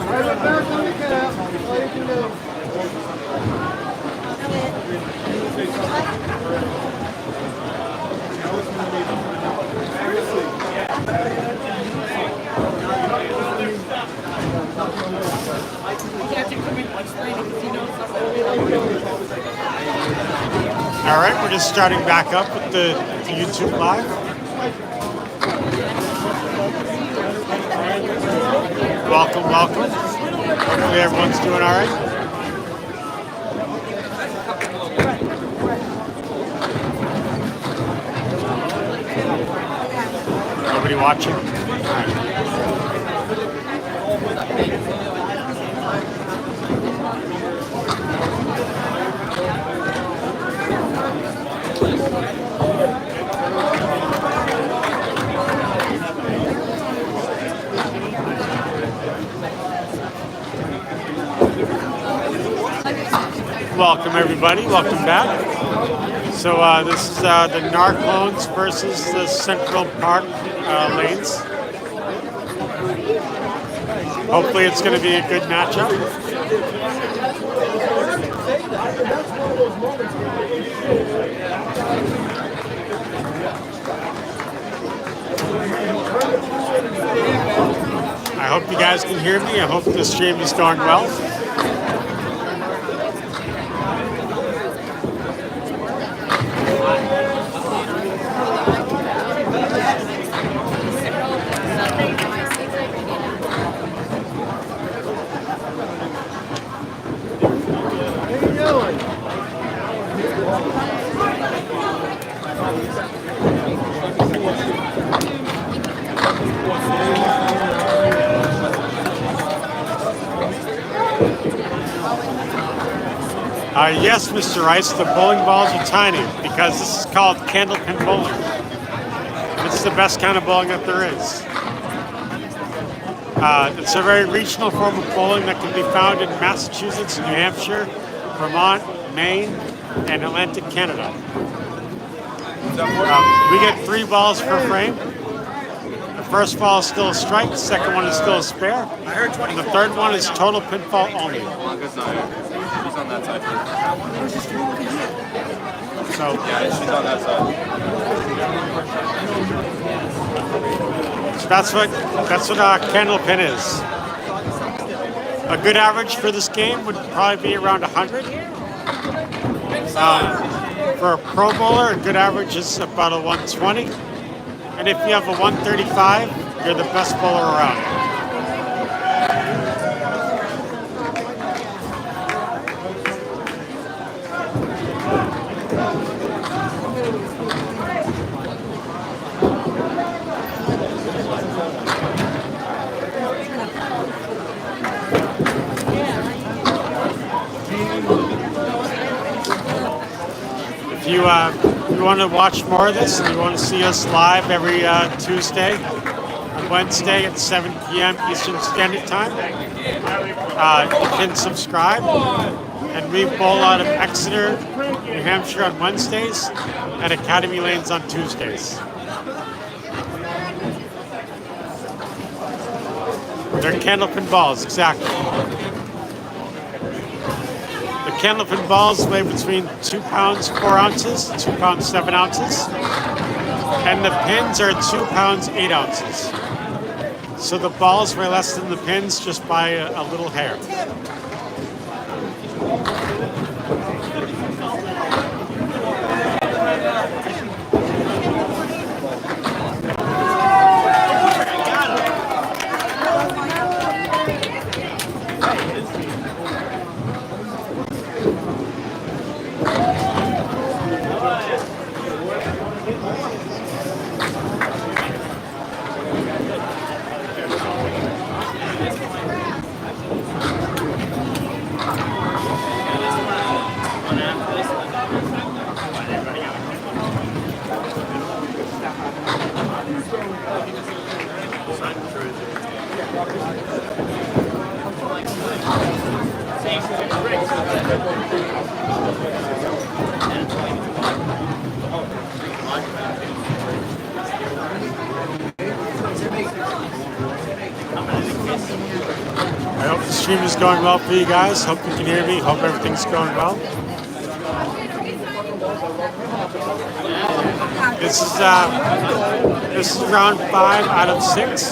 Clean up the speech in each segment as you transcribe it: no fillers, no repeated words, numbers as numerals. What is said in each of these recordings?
All right, we're just starting back up with the YouTube Live. Welcome, welcome. Hopefully everyone's doing all right. Nobody watching? All right. Welcome everybody, welcome back. So this is the Narclones versus the Central Park lanes. Hopefully it's going to be a good matchup. I hope you guys can hear me. I hope the stream is going well. Yes, Mr. Rice, the bowling balls are tiny because this is called Candlepin bowling. It's the best kind of bowling that there is. It's a very regional form of bowling that can be found in Massachusetts, New Hampshire, Vermont, Maine, and Atlantic Canada. We get 3 balls per frame. The first ball is still a strike, the second one is still a spare, and the third one is total pinfall only. On that side. So yeah, she's on that side. So that's what Candlepin is. A good average for this game would probably be around 100. For a pro bowler, a good average is about a 120. And if you have a 135, you're the best bowler around. If you want to watch more of this and you want to see us live every Tuesday and Wednesday at 7 p.m. Eastern Standard Time, you can subscribe. And we bowl out of Exeter, New Hampshire on Wednesdays and Academy Lanes on Tuesdays. They're Candlepin balls, exactly. The Candlepin balls weigh between 2 pounds 4 ounces, 2 pounds 7 ounces, and the pins are 2 pounds 8 ounces. So the balls weigh less than the pins just by a little hair. I hope the stream is going well for you guys. Hope you can hear me. Hope everything's going well. This is round 5 out of 6.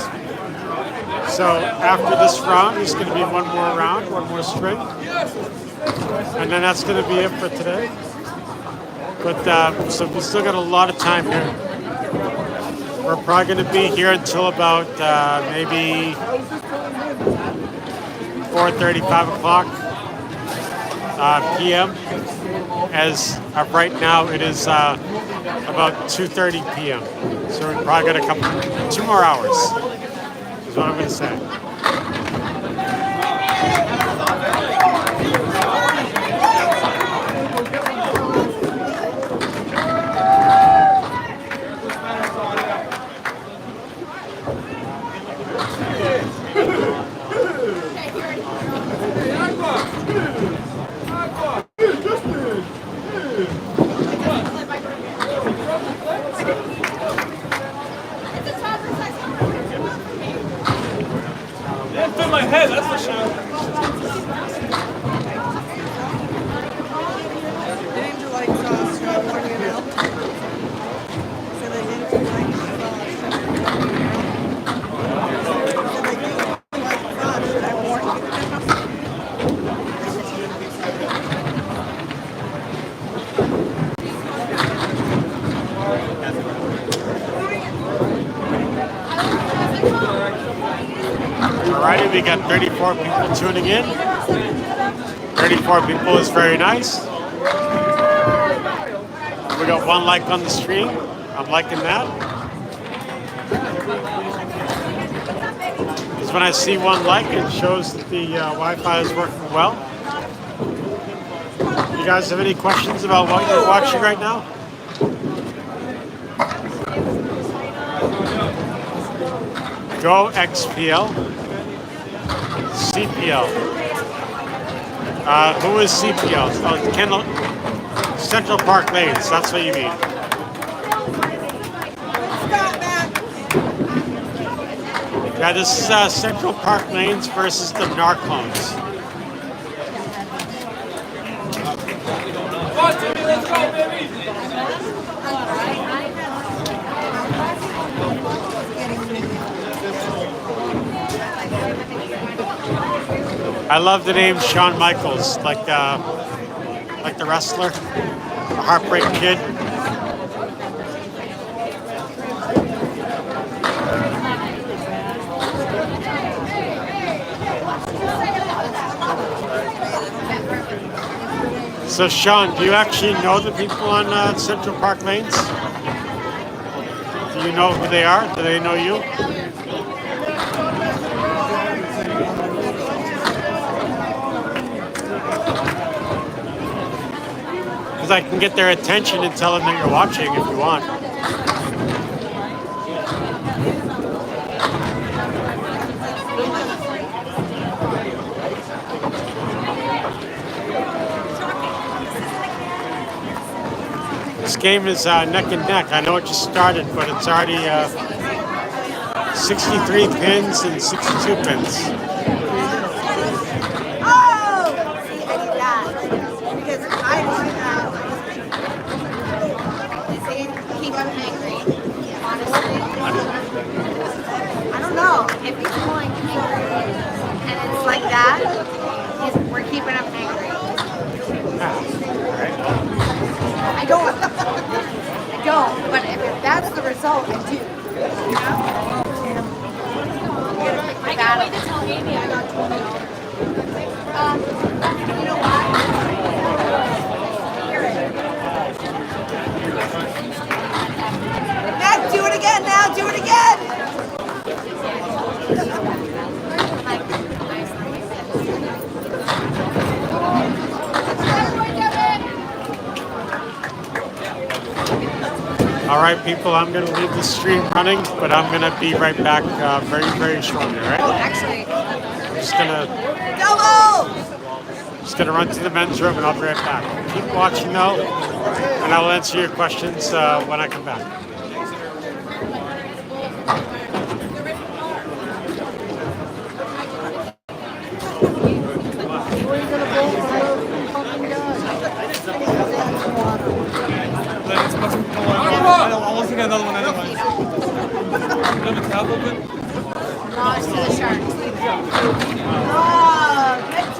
So after this round, there's going to be one more round, one more string, and then that's going to be it for today. But so we still got a lot of time here. We're probably going to be here until about maybe 4:30, 5 o'clock p.m. As of right now, it is about 2:30 p.m. So we probably got 2 more hours, is what I'm going to say. Alrighty, we got 34 people tuning in. 34 people is very nice. We got 1 like on the stream. I'm liking that. Because when I see 1 like, it shows that the Wi-Fi is working well. You guys have any questions about what you're watching right now? Go XPL. CPL. Who is CPL? Oh, Central Park Lanes. That's what you mean. Yeah, this is Central Park Lanes versus the Narclones. Let's go, baby! I love the name Shawn Michaels, like the wrestler, the Heartbreak Kid. So Sean, do you actually know the people on Central Park Lanes? Do you know who they are? Do they know you? Because I can get their attention and tell them that you're watching if you want. This game is neck and neck. I know it just started, but it's already 63 pins and 62 pins. If he's pulling and it's like that, we're keeping him angry. I don't, but if that's the result, I do. You know? I can't wait to tell Amy I got $20. You know why? Now do it again, now do it again! All right, people, I'm going to leave the stream running, but I'm going to be right back very, very shortly, all right? Oh, actually, I'm just going to run to the men's room, and I'll be right back. Keep watching, though, and I will answer your questions when I come back. another one anyway. You have a Candlepin? No, it's to the sharks. Oh, good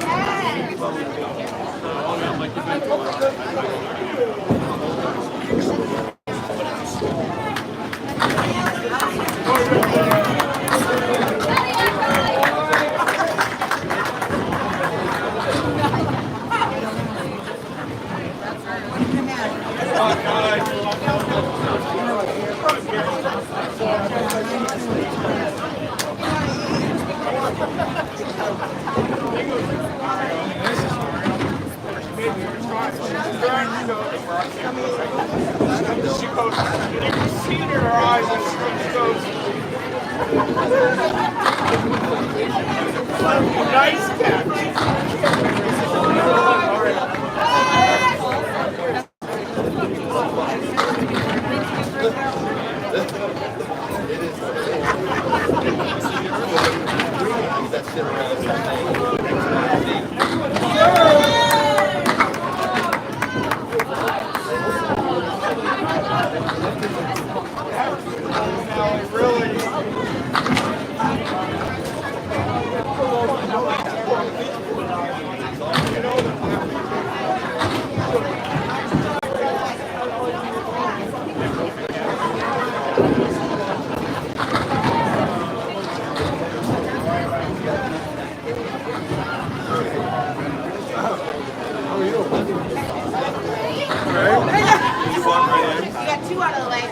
You got two out of the way.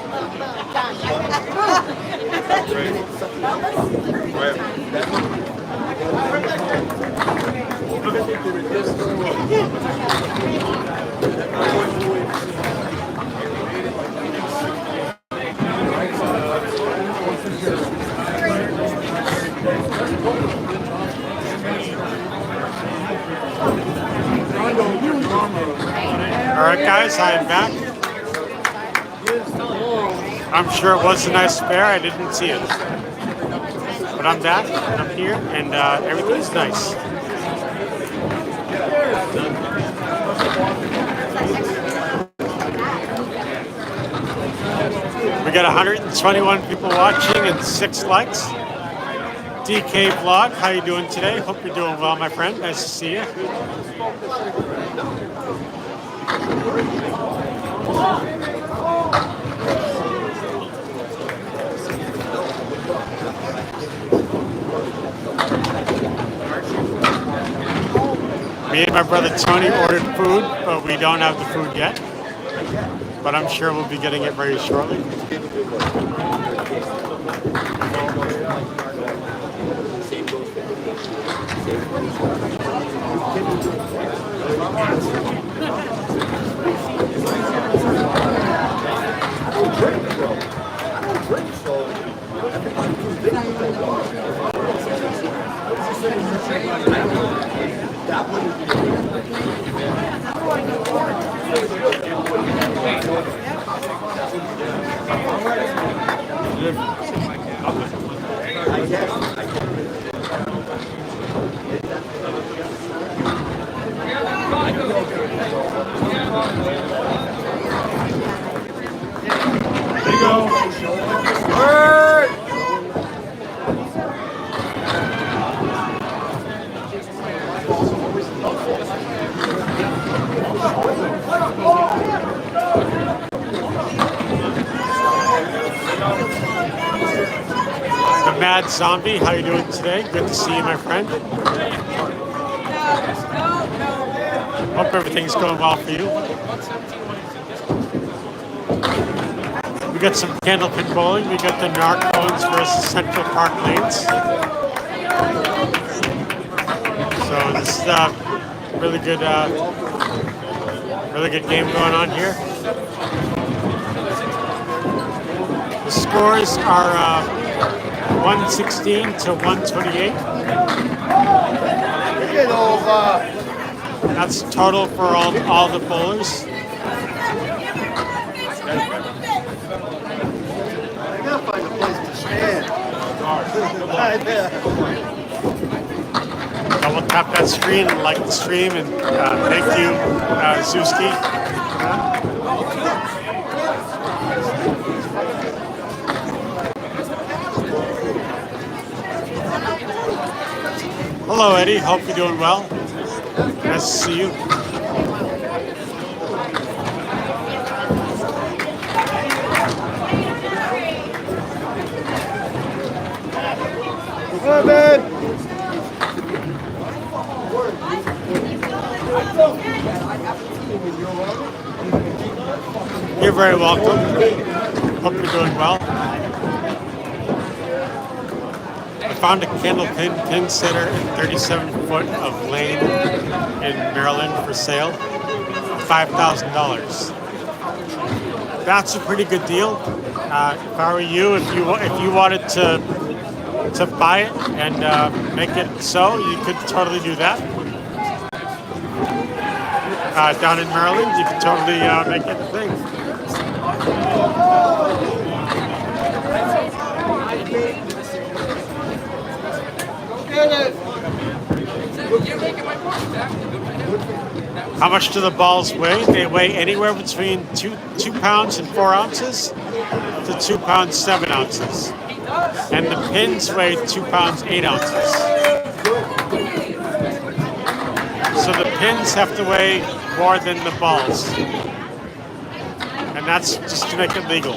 All right, guys, I am back. I'm sure it was a nice fair. I didn't see it, but I'm back. I'm here, and everything's nice. We got 121 people watching and 6 likes. DK Vlog, how you doing today? Hope you're doing well, my friend. Nice to see you. Me and my brother Tony ordered food, but we don't have the food yet. But I'm sure we'll be getting it very shortly. The Mad Zombie, how you doing today? Good to see you, my friend. Hope everything's going well for you. We got some Candlepin bowling. We got the Narcones versus Central Park Lanes. So this is a really good game going on here. The scores are 116 to 128. That's total for all the bowlers. Double tap that screen and like the stream, and thank you, Zuski. Hello, Eddie. Hope you're doing well. Nice to see you. Come on, man. You're very welcome. Hope you're doing well. I found a Candlepin pin setter at 37 foot of lane in Maryland for sale, $5,000. That's a pretty good deal. If I were you, if you wanted to buy it and make it so, you could totally do that. Down in Maryland, you could totally make it a thing. How much do the balls weigh? They weigh anywhere between 2 pounds and 4 ounces to 2 pounds 7 ounces. And the pins weigh 2 pounds 8 ounces. So the pins have to weigh more than the balls. And that's just to make it legal.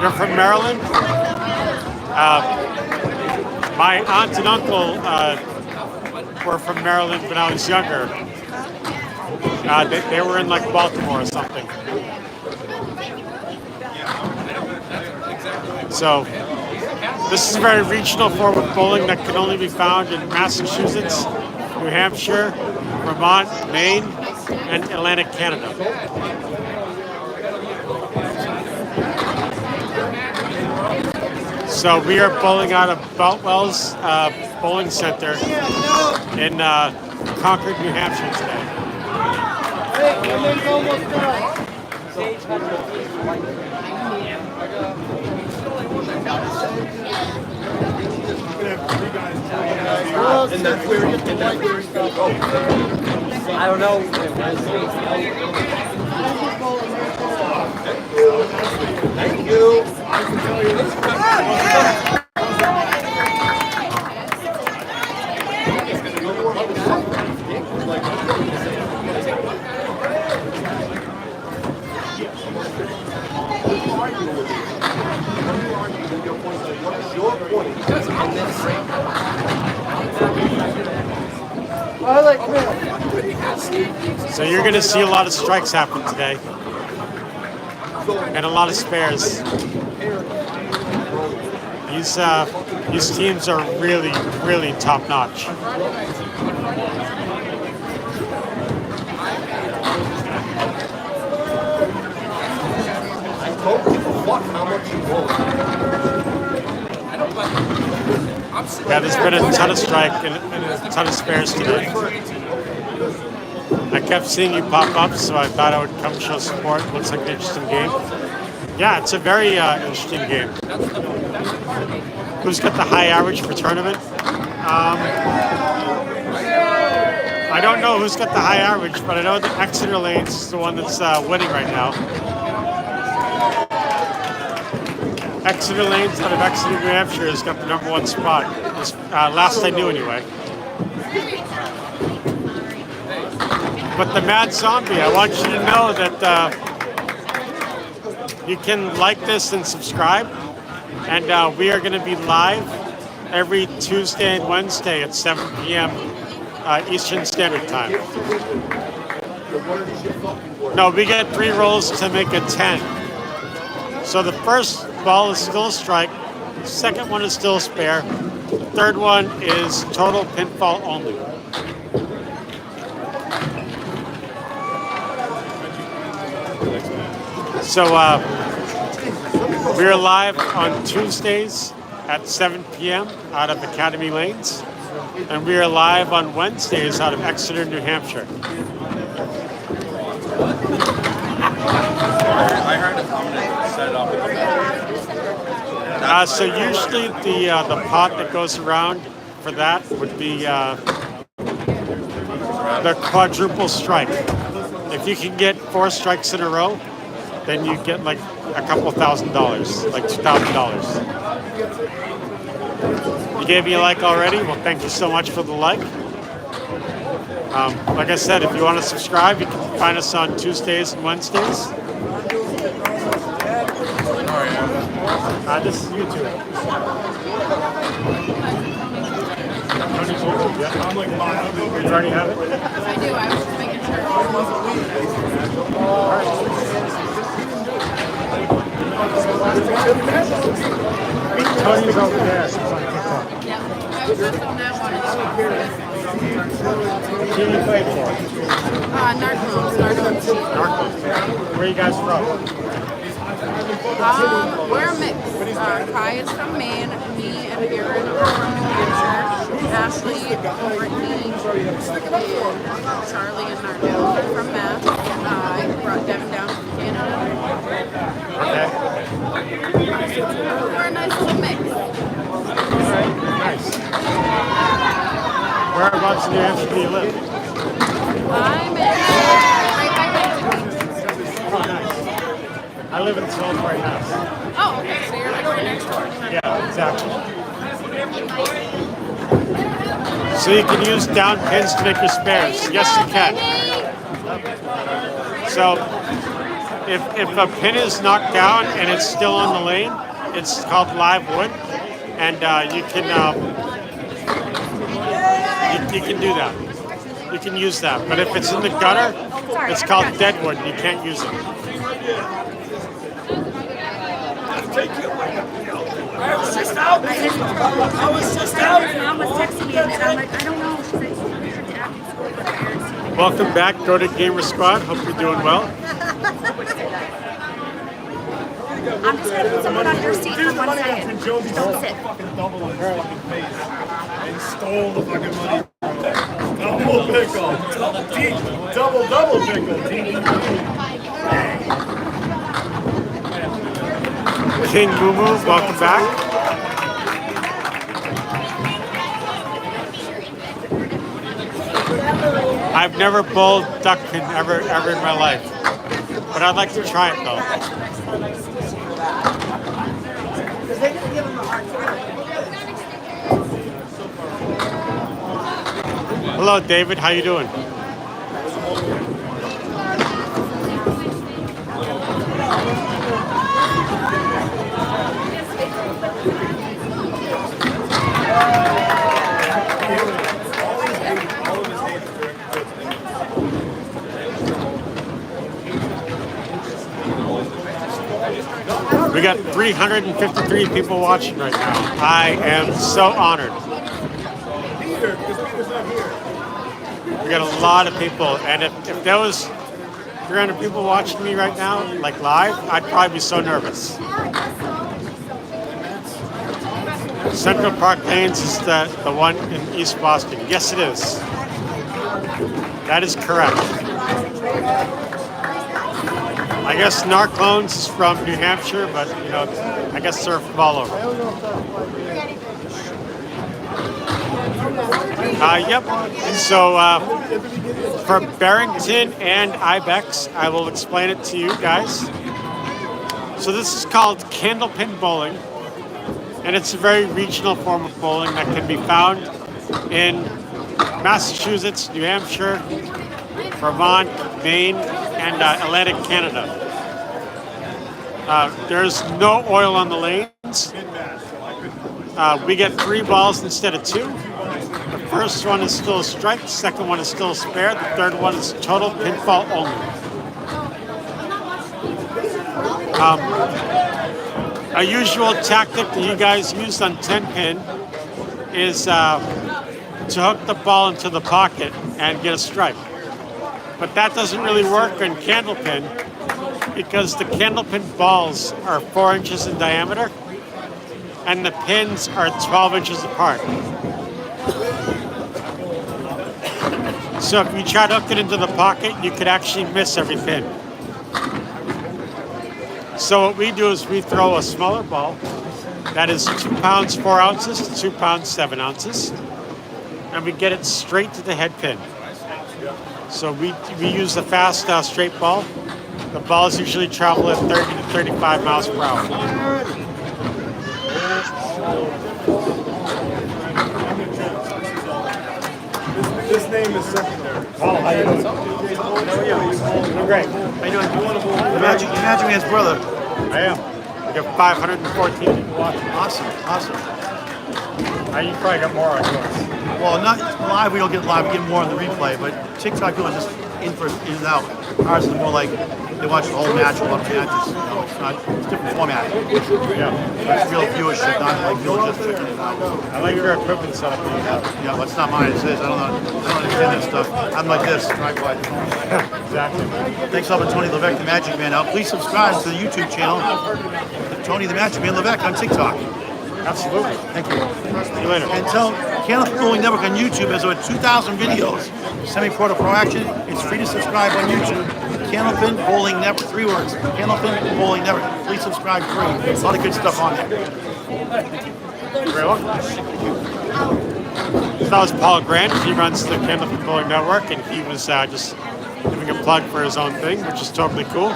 You're from Maryland? My aunt and uncle were from Maryland when I was younger. They were in like Baltimore or something. So this is a very regional form of bowling that can only be found in Massachusetts, New Hampshire, Vermont, Maine, and Atlantic Canada. So we are bowling out of Beltwell's Bowling Center in Concord, New Hampshire today. I don't know. Thank you. So you're going to see a lot of strikes happen today, and a lot of spares. These teams are really, really top notch. Yeah, there's been a ton of strike and a ton of spares today. I kept seeing you pop up, so I thought I would come show support. Looks like an interesting game. Yeah, it's a very interesting game. Who's got the high average for tournament? I don't know who's got the high average, but I know that Exeter Lanes is the one that's winning right now. Exeter Lanes out of Exeter, New Hampshire has got the #1 spot. Last I knew anyway. But the Mad Zombie, I want you to know that you can like this and subscribe. And we are going to be live every Tuesday and Wednesday at 7 p.m. Eastern Standard Time. No, we get 3 rolls to make a 10. So the first ball is still a strike. The second one is still a spare. The third one is total pinfall only. So we're live on Tuesdays at 7 p.m. out of Academy Lanes. And we are live on Wednesdays out of Exeter, New Hampshire. I heard I'm gonna set it up with the So usually the pot that goes around for that would be the quadruple strike. If you can get 4 strikes in a row, then you get like a couple $1,000, like $2,000. You gave me a like already? Well, thank you so much for the like. Like I said, if you want to subscribe, you can find us on Tuesdays and Wednesdays. This is YouTube. Yeah. You already have it? I do. I was just making sure. Tony's over there. Yeah. I was just on that one. Who do you play for? Narcos. Narcos. Where are you guys from? We're a mix. Kai is from Maine, me and Aaron are from New Hampshire, Ashley, Brittany, and Charlie and Nardell are from Mass, and I brought Devin down from Canada. Okay. We're a nice little mix. Nice. Whereabouts in New Hampshire do you live? I'm in right by Huntington Beach. Oh, nice. I live in Salisbury, Mass. Oh, okay, so you're like right next door. Yeah, exactly. So you can use down pins to make your spares. Yes, you can. So if a pin is knocked down and it's still on the lane, it's called live wood, and you can do that. You can use that. But if it's in the gutter, it's called dead wood. You can't use it. I was just out. I was just out. Mom was texting me and I'm like, I don't know. She's like, we should have to school with my parents. Welcome back, Go to Gamer Squad. Hope you're doing well. I'm just gonna put someone on your seat for 1 second. Don't sit. Fucking double on his fucking face and stole the fucking money. Double pickle. Double pickle. King Moo Moo, welcome back. I've never bowled duck pin ever in my life, but I'd like to try it though. Hello, David. How you doing? We got 353 people watching right now. I am so honored. We got a lot of people, and if there was 300 people watching me right now, like live, I'd probably be so nervous. Central Park Lanes is the one in East Boston. Yes, it is. That is correct. I guess Narclones is from New Hampshire, but you know, I guess they're from all over. Yep. So for Barrington and Ibex, I will explain it to you guys. So this is called Candlepin bowling, and it's a very regional form of bowling that can be found in Massachusetts, New Hampshire, Vermont, Maine, and Atlantic Canada. There's no oil on the lanes. We get 3 balls instead of 2. The first one is still a strike, the second one is still a spare, the third one is total pinfall only. A usual tactic that you guys use on 10 pin is to hook the ball into the pocket and get a strike. But that doesn't really work in Candlepin because the Candlepin balls are 4 inches in diameter and the pins are 12 inches apart. So if you try to hook it into the pocket, you could actually miss every pin. So what we do is we throw a smaller ball that is 2 pounds 4 ounces to 2 pounds 7 ounces, and we get it straight to the head pin. So we use the fast straight ball. The balls usually travel at 30 to 35 miles per hour. This name is secondary. Paul, how you doing? I'm great. How you doing? Imagine Man's brother. I am. We got 514 people watching. Awesome. You probably got more on yours. Well, not live, we don't get live, we get more on the replay, but TikTok people are just in and out. Ours is more like they watch the whole match, a lot of matches. You know, it's different format. Yeah. It's real viewership, not like people just checking it out. I like your equipment setup that you have. Yeah, but it's not mine, it's his. I don't understand that stuff. I'm like this. Exactly. Thanks up to Tony Levesque, the Magic Man. Now, please subscribe to the YouTube channel, Tony the Magic Man Levesque on TikTok. Absolutely. Thank you. See you later. And tell Candlepin Bowling Network on YouTube has over 2,000 videos. Semi-pro to pro action. It's free to subscribe on YouTube. Candlepin Bowling Network, 3 words. Candlepin Bowling Network. Please subscribe free. A lot of good stuff on there. Very welcome. So that was Paul Grant. He runs the Candlepin Bowling Network, and he was just giving a plug for his own thing, which is totally cool.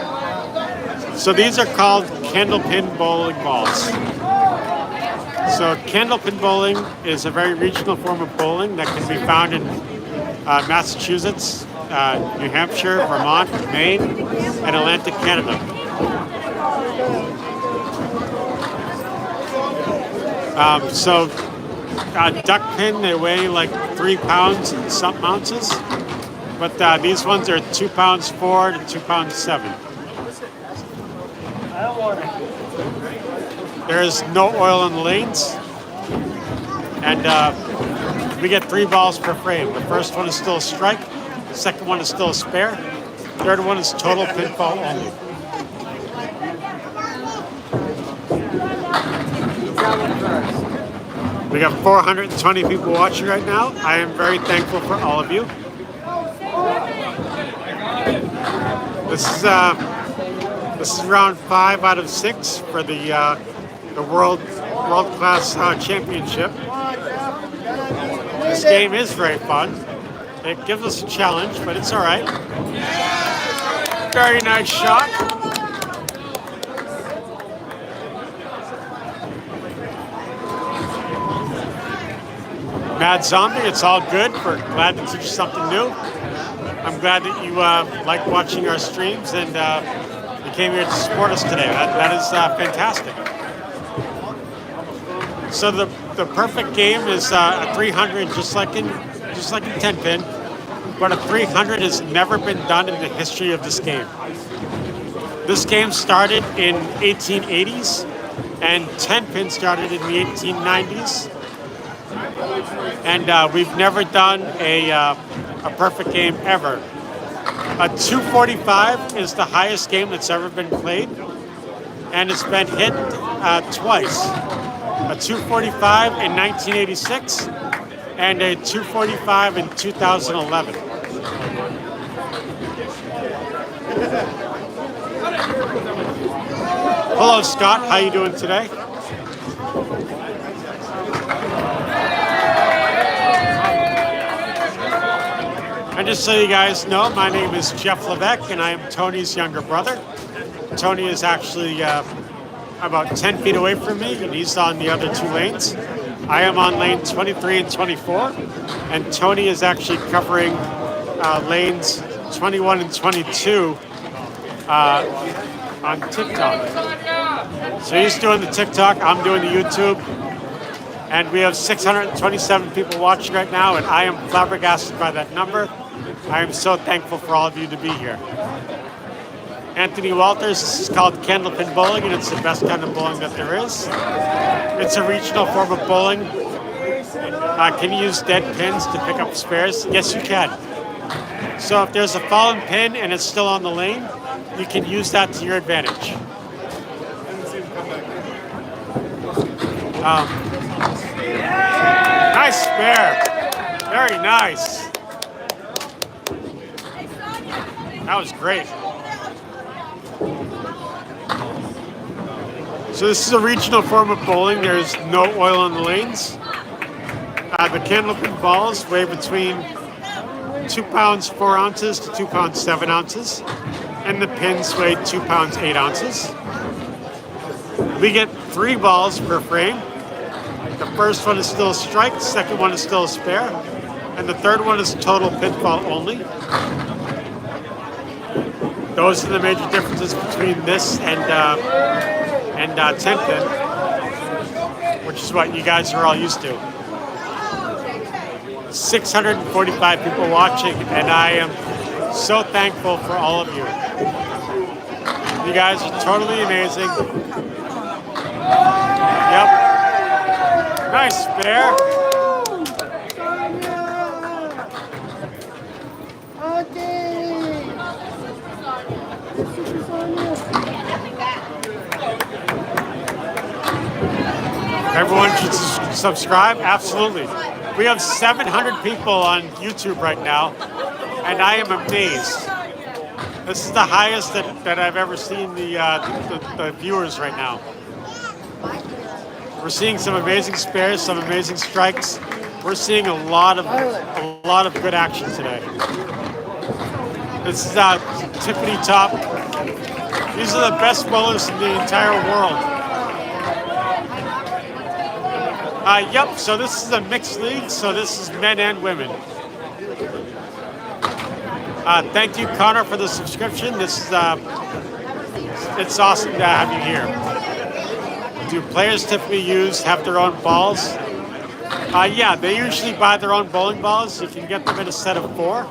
So these are called Candlepin bowling balls. So Candlepin bowling is a very regional form of bowling that can be found in Massachusetts, New Hampshire, Vermont, Maine, and Atlantic Canada. Duck pin, they weigh like 3 pounds and something ounces, but these ones are 2 pounds 4 to 2 pounds 7. There is no oil in the lanes, and we get 3 balls per frame. The first one is still a strike, the second one is still a spare, third one is total pinfall only. We got 420 people watching right now. I am very thankful for all of you. This is round 5 out of 6 for the world class championship. This game is very fun. It gives us a challenge, but it's all right. Very nice shot. Mad Zombie, it's all good. We're glad to teach you something new. I'm glad that you like watching our streams and you came here to support us today. That is fantastic. So the perfect game is a 300, just like in 10 pin, but a 300 has never been done in the history of this game. This game started in 1880s, and 10 pin started in the 1890s. And we've never done a perfect game ever. A 245 is the highest game that's ever been played, and it's been hit twice. A 245 in 1986 and a 245 in 2011. Hello, Scott. How you doing today? And just so you guys know, my name is Jeff Levesque, and I am Tony's younger brother. Tony is actually about 10 feet away from me, and he's on the other 2 lanes. I am on lane 23 and 24, and Tony is actually covering lanes 21 and 22 on TikTok. So he's doing the TikTok, I'm doing the YouTube, and we have 627 people watching right now, and I am flabbergasted by that number. I am so thankful for all of you to be here. Anthony Walters, this is called Candlepin Bowling, and it's the best kind of bowling that there is. It's a regional form of bowling. Can you use dead pins to pick up spares? Yes, you can. So if there's a fallen pin and it's still on the lane, you can use that to your advantage. Nice spare. Very nice. That was great. So this is a regional form of bowling. There's no oil on the lanes. The Candlepin balls weigh between 2 pounds 4 ounces to 2 pounds 7 ounces, and the pins weigh 2 pounds 8 ounces. We get 3 balls per frame. The first one is still a strike, the second one is still a spare, and the third one is total pinfall only. Those are the major differences between this and 10 pin, which is what you guys are all used to. 645 people watching, and I am so thankful for all of you. You guys are totally amazing. Yep. Nice, Bear. Everyone should subscribe, absolutely. We have 700 people on YouTube right now, and I am amazed. This is the highest that I've ever seen the viewers right now. We're seeing some amazing spares, some amazing strikes. We're seeing a lot of good action today. This is Tiffany Top. These are the best bowlers in the entire world. Yep, so this is a mixed league, so this is men and women. Thank you, Connor, for the subscription. This is it's awesome to have you here. Do players typically have their own balls? Yeah, they usually buy their own bowling balls. You can get them in a set of 4,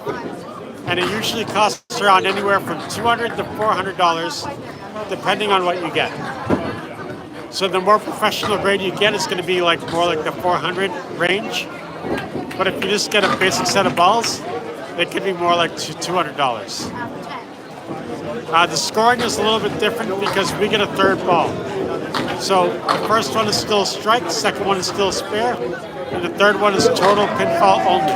and it usually costs around anywhere from $200 to $400, depending on what you get. So the more professional grade you get, it's going to be more like the 400 range. But if you just get a basic set of balls, it could be more like $200. The scoring is a little bit different because we get a third ball. So the first one is still strike, the second one is still spare, and the third one is total pinfall only.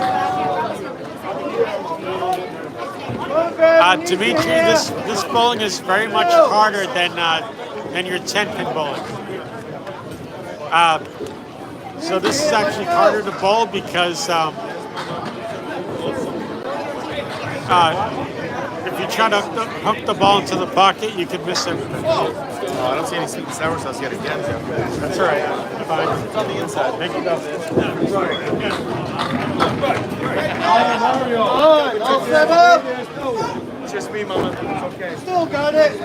Dimitri, this bowling is very much harder than your 10-pin bowling. So this is actually harder to bowl because if you try to hook the ball into the pocket, you can miss everything. Oh, I don't see any sweet and sour sauce yet again. That's all right. Fine. It's on the inside. Thank you, though. All 7. It's just me, Mama. It's okay. Still got it.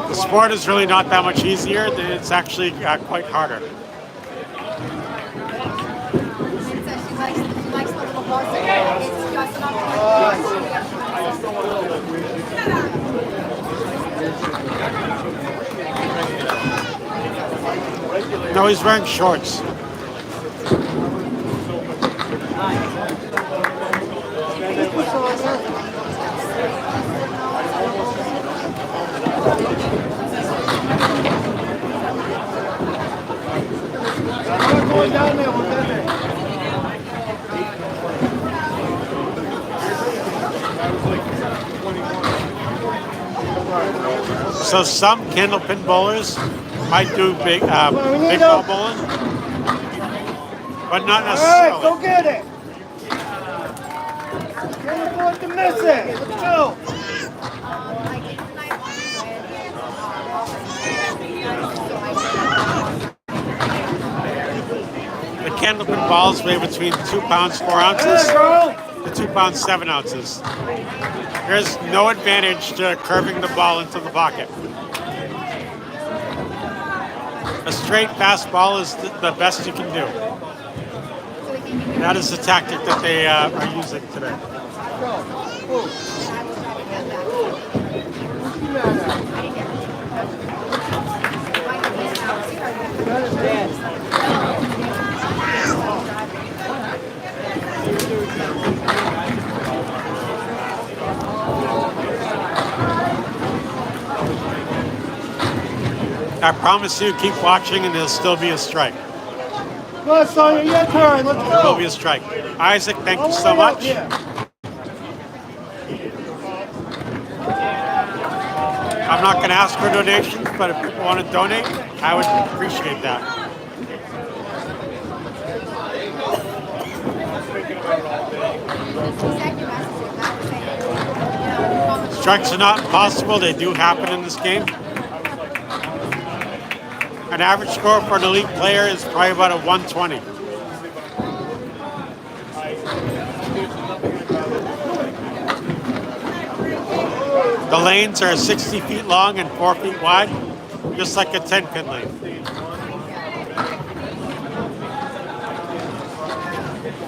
The sport is really not that much easier. It's actually quite harder. No, he's wearing shorts. So some Candlepin bowlers might do big ball bowling, but not necessarily. All right, go get it. Can't afford to miss it. Let's go. The Candlepin balls weigh between 2 pounds 4 ounces to 2 pounds 7 ounces. There's no advantage to curving the ball into the pocket. A straight fast ball is the best you can do. That is the tactic that they are using today. I promise you, keep watching and there'll still be a strike. Go, Sonia, your turn. Let's There will go. be a strike. Isaac, thank you so much. I'm not going to ask for donations, but if people want to donate, I would appreciate that. Strikes are not impossible. They do happen in this game. An average score for an elite player is probably about a 120. The lanes are 60 feet long and 4 feet wide, just like a 10-pin lane.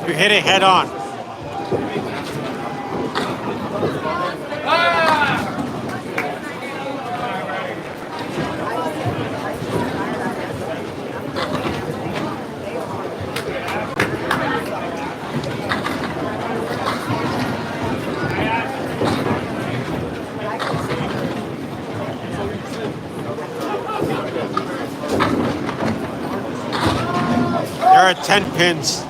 You hit it head on. There are 10 pins.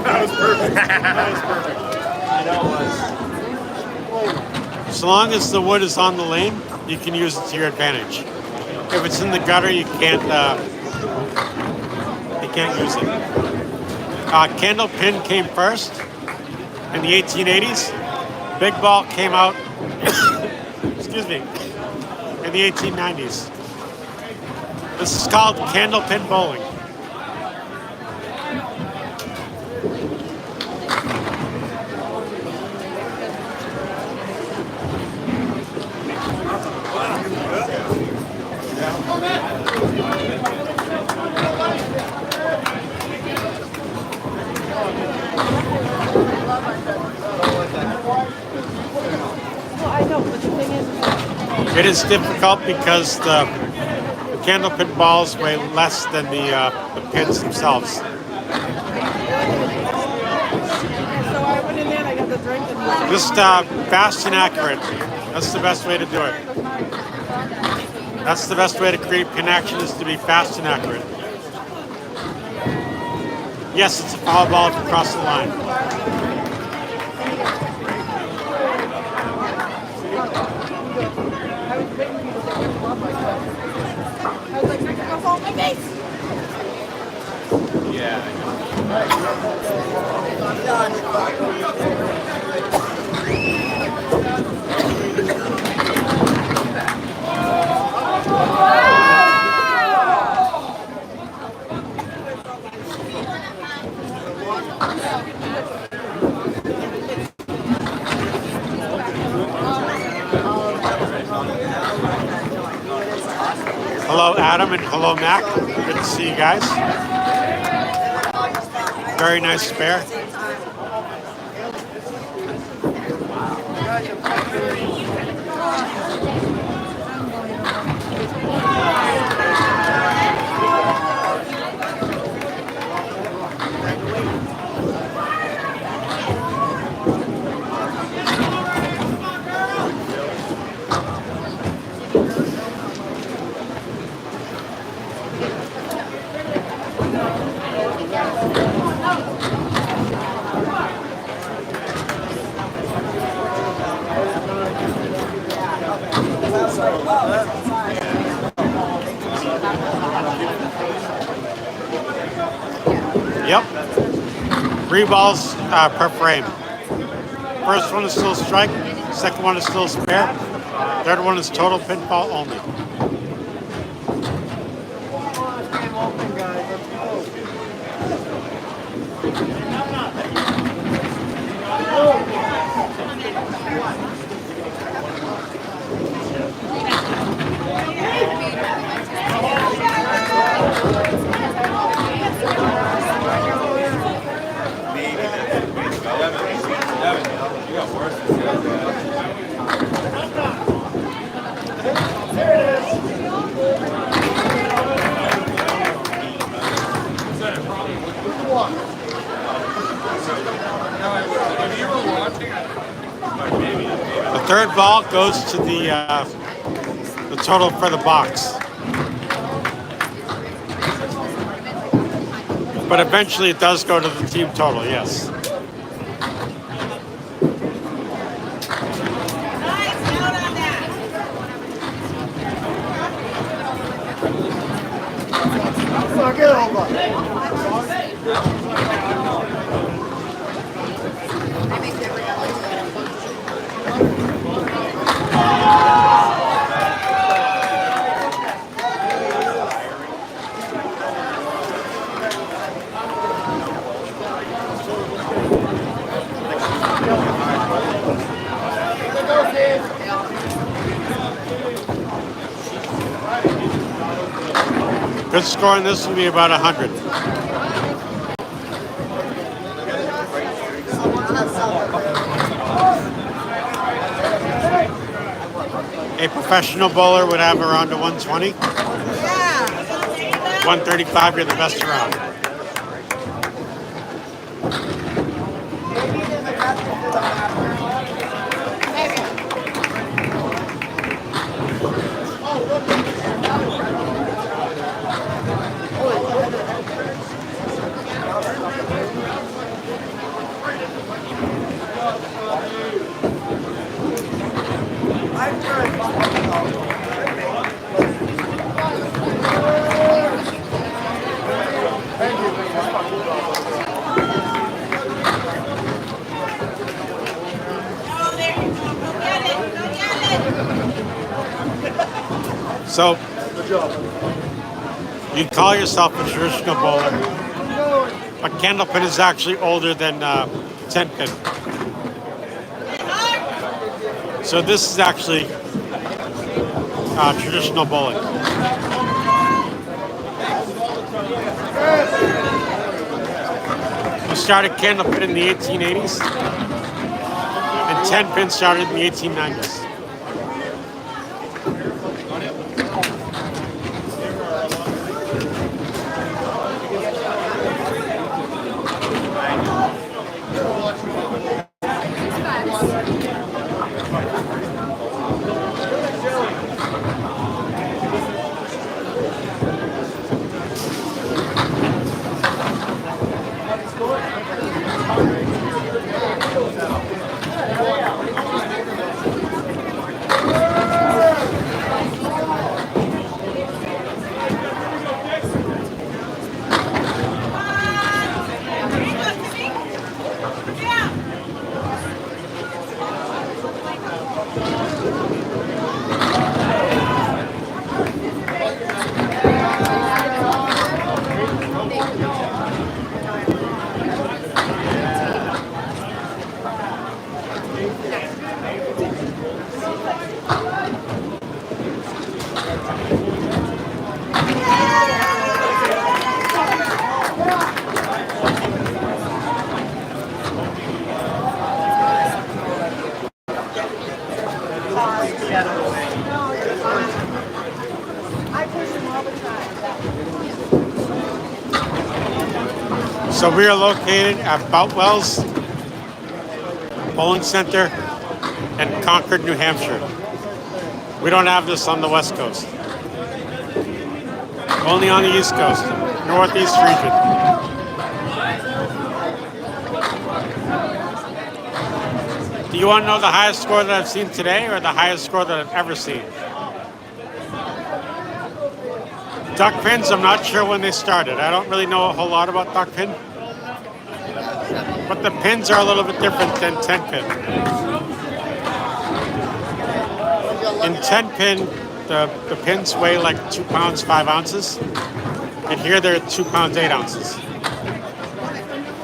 That was perfect. That was perfect. I know it was. So long as the wood is on the lane, you can use it to your advantage. If it's in the gutter, you can't use it. Candlepin came first in the 1880s. Big ball came out, excuse me, in the 1890s. This is called candlepin bowling. It is difficult because the candlepin balls weigh less than the pins themselves. So I went in there and I got the drink and Just fast and accurate. That's the best way to do it. That's the best way to create pin action, is to be fast and accurate. Yes, it's a foul ball to cross the line. I was like, I can go home my face. Yeah. Hello, Adam, and hello, Mac. Good to see you guys. Very nice spare. Yep. 3 balls per frame. First one is still strike. Second one is still spare. Third one is total pinfall only. The third ball goes to the The total for the box. But eventually it does go to the team total, yes. Fuck it over. Good score on this will be about 100. A professional bowler would have around a 120. 135, you're the best around. So, you call yourself a traditional bowler, but Candlepin is actually older than 10-pin. So this is actually traditional bowling. We started Candlepin in the 1880s, and 10-pin started in the 1890s. So we are located at Boutwell's Bowling Center in Concord, New Hampshire. We don't have this on the West Coast. Only on the East Coast, Northeast region. Do you want to know the highest score that I've seen today or the highest score that I've ever seen? Duck pins, I'm not sure when they started. I don't really know a whole lot about duck pin. But the pins are a little bit different than 10-pin. In 10-pin, the pins weigh like 2 pounds, 5 ounces. And here they're 2 pounds, 8 ounces.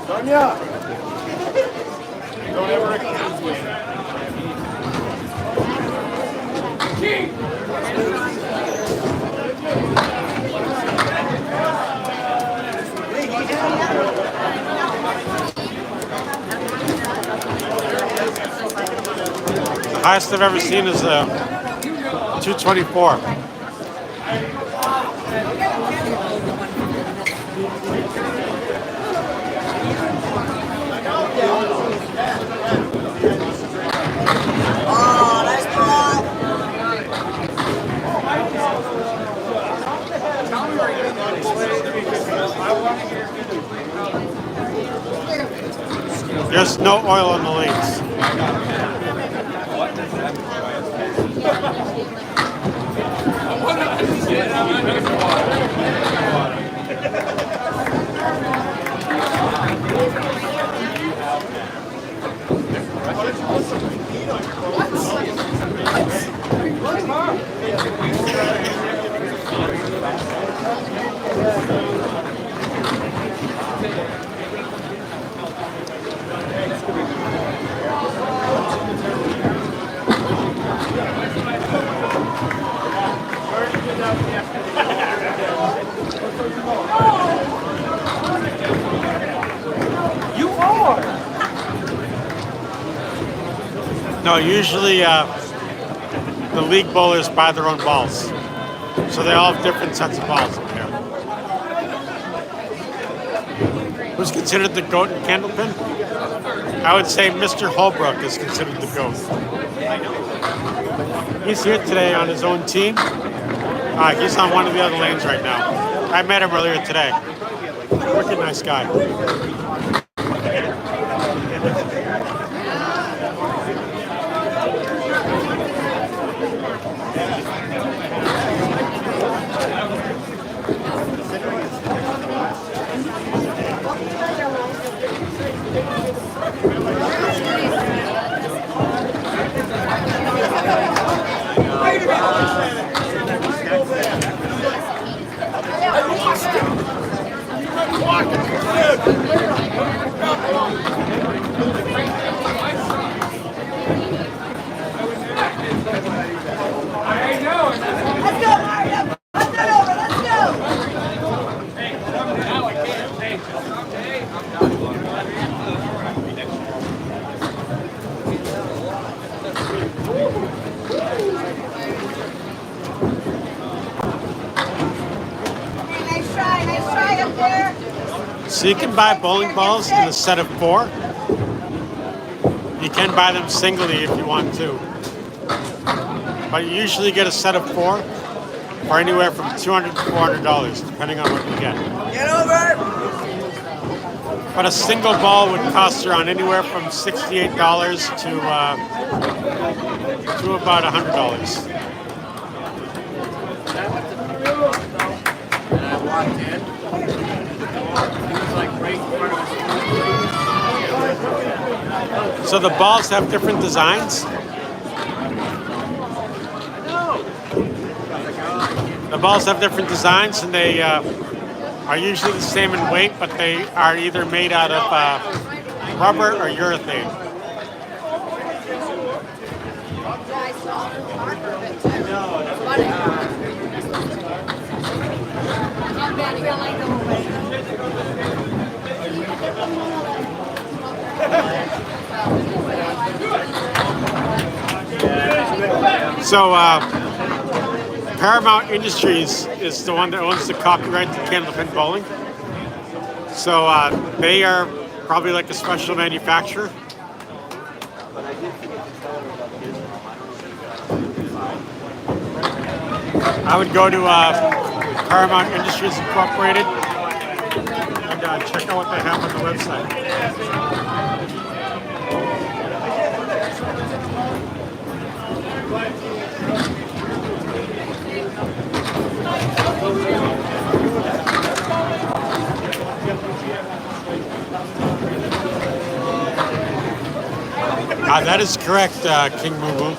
Sonia! Don't ever accuse me. The highest I've ever seen is 224. There's no oil on the leads. No, usually the league bowlers buy their own balls. So they all have different sets of balls up here. Who's considered the GOAT in Candlepin? I would say Mr. Holbrook is considered the GOAT. He's here today on his own team. He's on one of the other lanes right now. I met him earlier today. Wicked nice guy. So you can buy bowling balls in a set of 4. You can buy them singly if you want to. But you usually get a set of 4 for anywhere from $200 to $400, depending on what you get. Get over! But a single ball would cost around anywhere from $68 to about $100. And I walked in. He was like right in front of us. So the balls have different designs. The balls have different designs, and they are usually the same in weight, but they are either made out of rubber or urethane. So Paramount Industries is the one that owns the copyright to Candlepin Bowling. So they are probably like a special manufacturer. I would go to Paramount Industries Incorporated and check out what they have on the website. That is correct, King Moo Moo.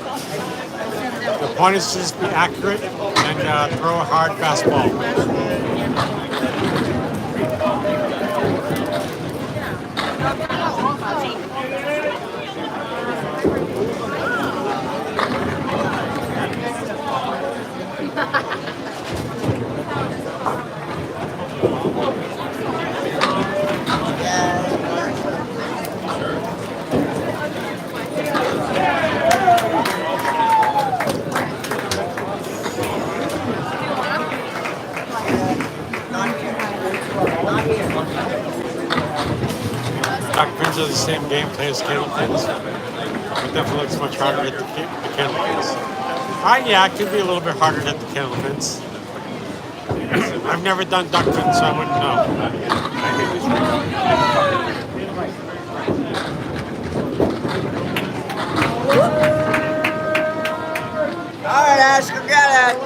The point is just be accurate and throw a hard fastball. Pins are the same gameplay as Candlepins, but definitely looks much harder to hit the Candlepins. Yeah, it could be a little bit harder to hit the Candlepins. I've never done duck pins, so I wouldn't know. that.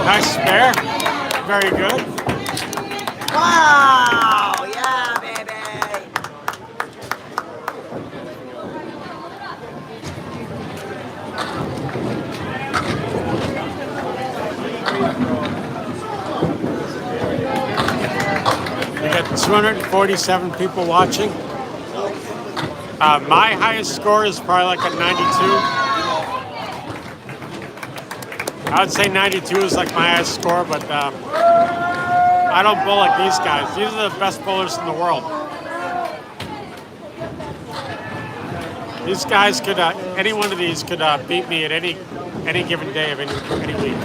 Nice spare. Very good. Wow! Yeah, baby. We got 247 people watching. My highest score is probably like a 92. I would say 92 is like my highest score, but I don't bowl like these guys. These are the best bowlers in the world. These guys could, any one of these could beat me at any given day of any week.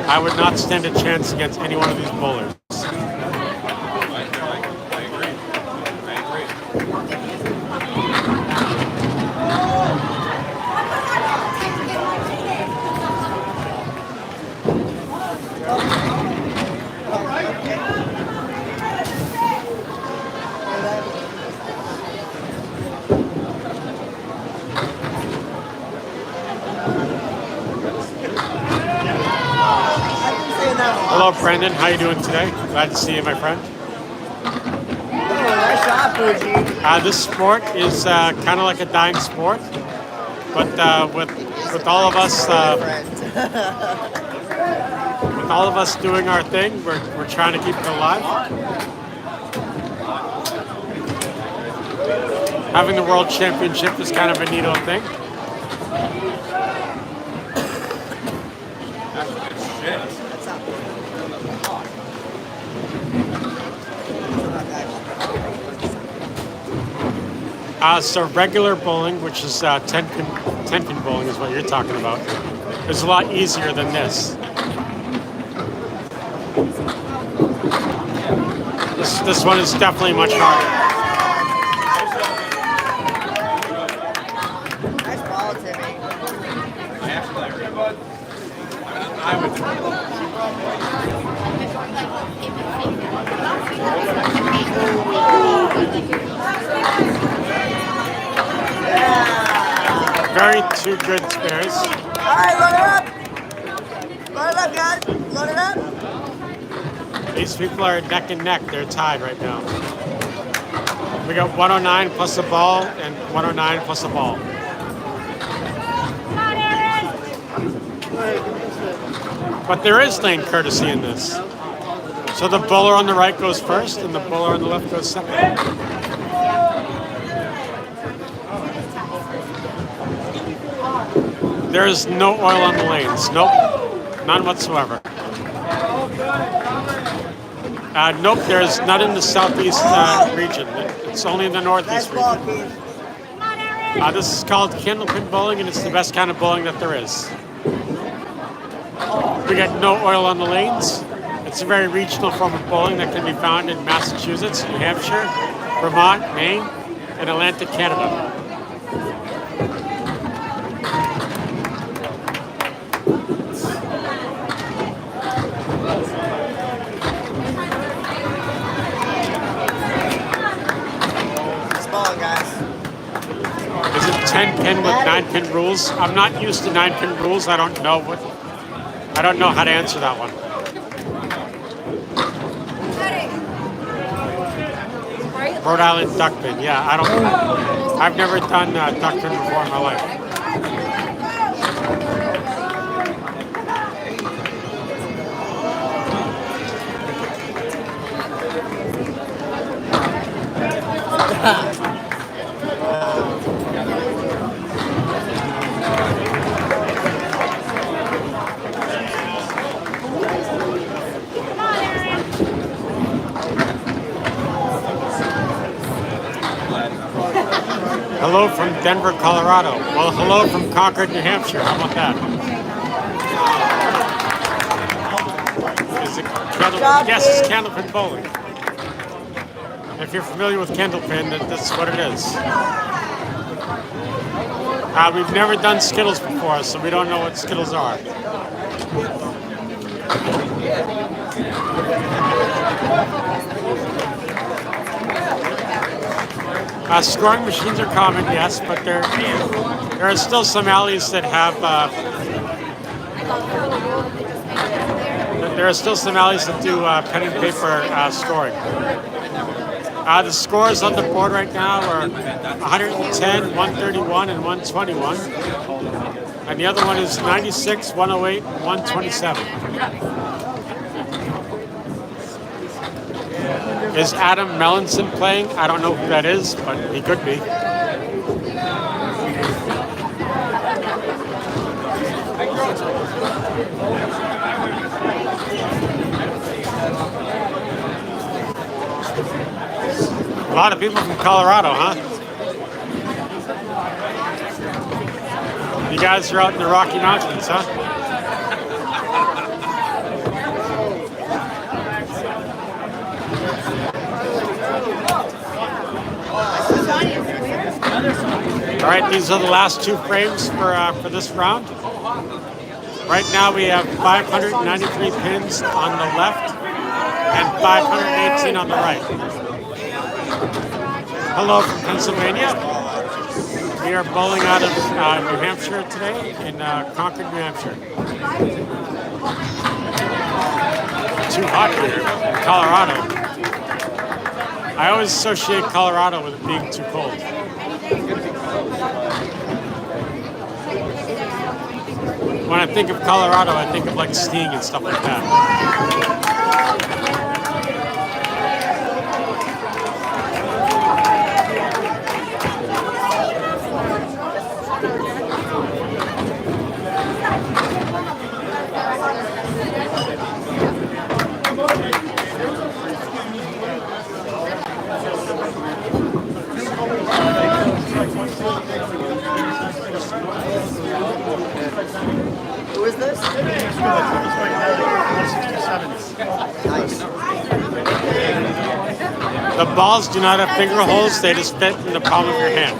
I would not stand a chance against any one of these bowlers. Hello, Brendan. How you doing today? Glad to see you, my friend. Nice shot, Fuji. This sport is kind of like a dying sport, but with all of us with all of us doing our thing, we're trying to keep it alive. Having the World Championship is kind of a neat little thing. So regular bowling, which is 10-pin bowling is what you're talking about, is a lot easier than this. This one is definitely much harder. Nice ball, Timmy. Very two good spares. All right, load it up. Load it up, guys. Load it up. These people are neck and neck. They're tied right now. We got 109 plus a ball and 109 plus a ball. But there is lane courtesy in this. So the bowler on the right goes first and the bowler on the left goes second. There is no oil on the lanes. Nope. None whatsoever. Nope, there's none in the southeast region. It's only in the northeast region. This is called Candlepin bowling, and it's the best kind of bowling that there is. We got no oil on the lanes. It's a very regional form of bowling that can be found in Massachusetts, New Hampshire, Vermont, Maine, and Atlantic Canada. Is it 10-pin with 9-pin rules? I'm not used to 9-pin rules. I don't know how to answer that one. Rhode Island duckpin. Yeah, I've never done duckpin before in my life. Hello from Denver, Colorado. Well, hello from Concord, New Hampshire. How about that? Is it yes, it's Candlepin bowling. If you're familiar with Candlepin, that's what it is. We've never done Skittles before, so we don't know what Skittles are. Scoring machines are common, yes, but there are still some alleys that have there are still some alleys that do pen and paper scoring. The scores on the board right now are 110, 131, and 121. And the other one is 96, 108, 127. Is Adam Mellinson playing? I don't know who that is, but he could be. A lot of people from Colorado, huh? You guys are out in the Rocky Mountains, huh? All right, these are the last two frames for this round. Right now we have 593 pins on the left and 518 on the right. Hello from Pennsylvania. We are bowling out of New Hampshire today in Concord, New Hampshire. Too hot here in Colorado. I always associate Colorado with it being too cold. When I think of Colorado, I think of like skiing and stuff like that. Who is this? The balls do not have finger holes, they just fit in the palm of your hand.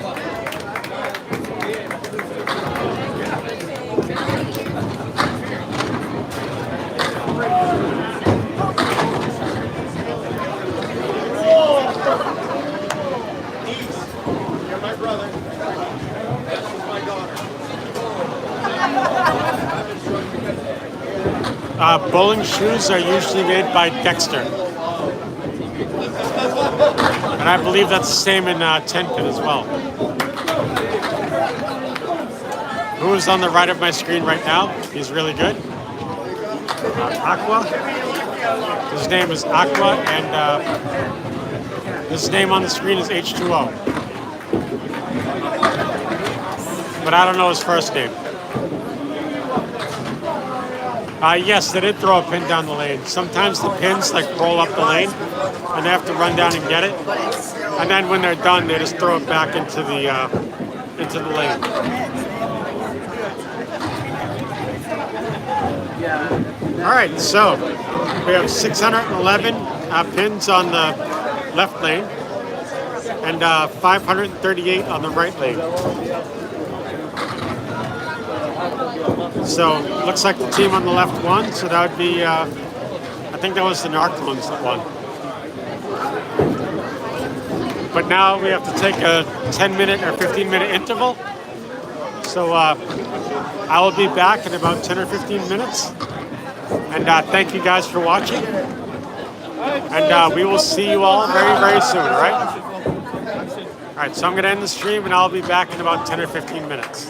You're my brother. This is my daughter. Bowling shoes are usually made by Dexter. And I believe that's the same in 10-pin as well. Who is on the right of my screen right now? He's really good. Aqua. His name is Aqua, and his name on the screen is H2O. But I don't know his first name. Yes, they did throw a pin down the lane. Sometimes the pins like roll up the lane, and they have to run down and get it. And then when they're done, they just throw it back into the lane. All right, so we have 611 pins on the left lane and 538 on the right lane. So looks like the team on the left won. So that would be, I think that was the Narclones that won. But now we have to take a 10-minute or 15-minute interval. So I will be back in about 10 or 15 minutes. And thank you guys for watching. And we will see you all very, very soon, all right? All right, so I'm going to end the stream, and I'll be back in about 10 or 15 minutes.